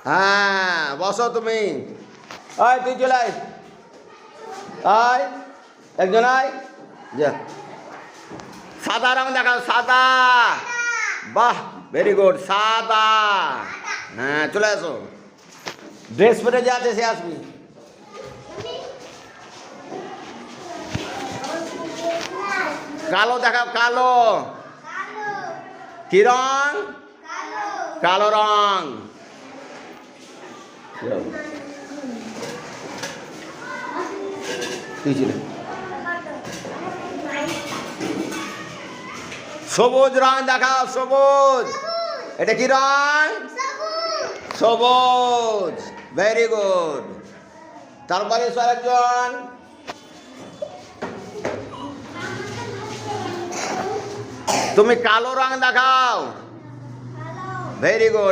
হ্যাঁ, বসো তুমি। আয় তুই চলে আয়, আয় একজন আয়। যা, সাদা রং দেখাও, সাদা। বাহ, ভেরি গুড, সাদা। হ্যাঁ, চলে আসো। ড্রেস পরে যা আছে সে আসবি। কালো দেখাও, কালো। কি রং? কালো রং। সবুজ রং দেখাও, সবুজ। এটা কি রং? সবুজ, ভেরি গুড। তারপরে একজন, তুমি কালো রং দেখাও, ভেরি গুড।